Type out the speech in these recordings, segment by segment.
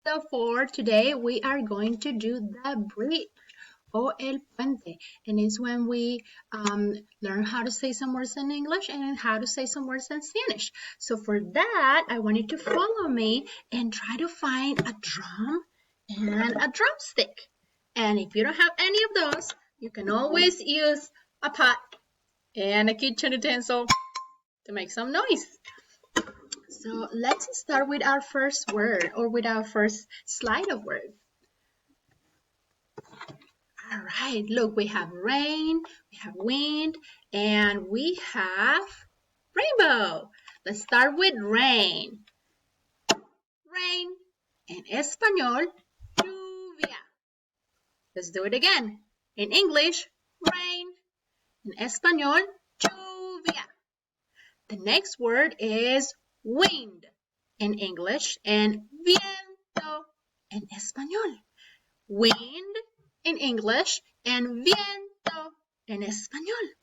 So for today, we are going to do the bridge o el puente. And it's when we learn how to say some words in English and how to say some words in Spanish. So for that, I want you to follow me and try to find a drum and a drumstick. And if you don't have any of those, you can always use a pot and a kitchen utensil to make some noise. So let's start with our first word or with our first slide of words. All right, look, we have rain, we have wind, and we have rainbow. Let's start with rain. Rain. En español, lluvia. Let's do it again. In English, rain. En español, lluvia. The next word is wind in English and viento in español. Wind in English and viento in español.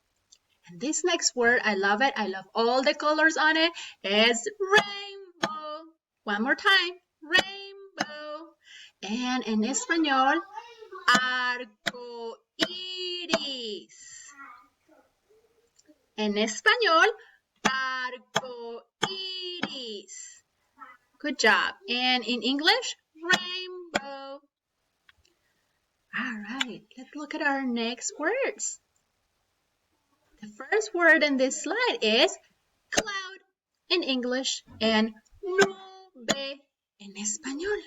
And this next word, I love it. I love all the colors on it. It's rainbow. One more time. Rainbow. And in español, arco iris. En español, arco iris. Good job. And in English, rainbow. All right, let's look at our next words. The first word in this slide is cloud in English and nube in español.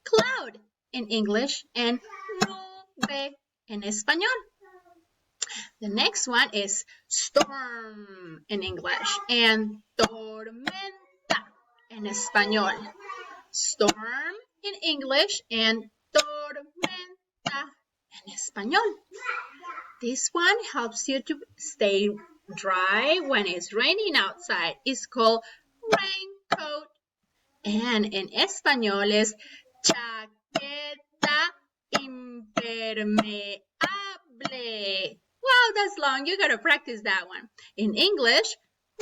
Cloud in English and nube in español. The next one is storm in English and tormenta in español. Storm in English and tormenta in español. This one helps you to stay dry when it's raining outside. It's called raincoat. And in español is chaqueta impermeable. Wow, that's long. You gotta practice that one. In English,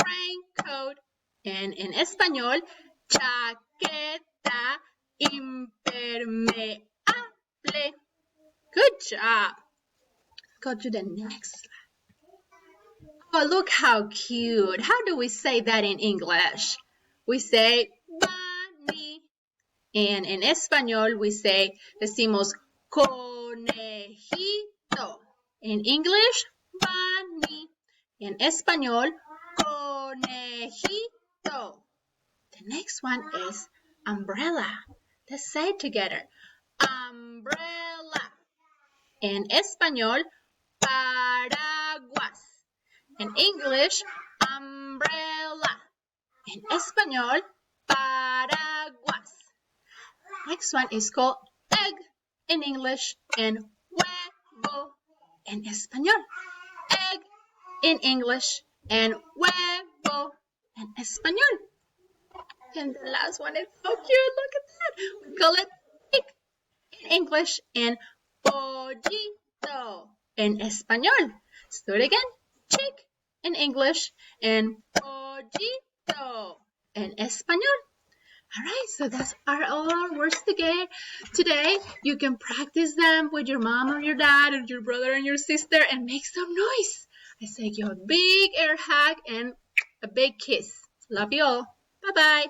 raincoat. And in español, chaqueta impermeable. Good job. Go to the next slide. Oh, look how cute. How do we say that in English? We say bunny. And in español, we decimos conejito. In English, bunny. In español, conejito. The next one is umbrella. Let's say it together. Umbrella. En español, paraguas. In English, umbrella. En español, paraguas. Next one is called egg in English and huevo in español. Egg in English and huevo in español. And the last one is so cute. Look at that. We call it pig in English and pollito in español. Let's do it again. Chick in English and pollito in español. All right, so that's all our words today. You can practice them with your mom or your dad or your brother and your sister and make some noise. I say you a big air hug and a big kiss. Love you all. Bye-bye.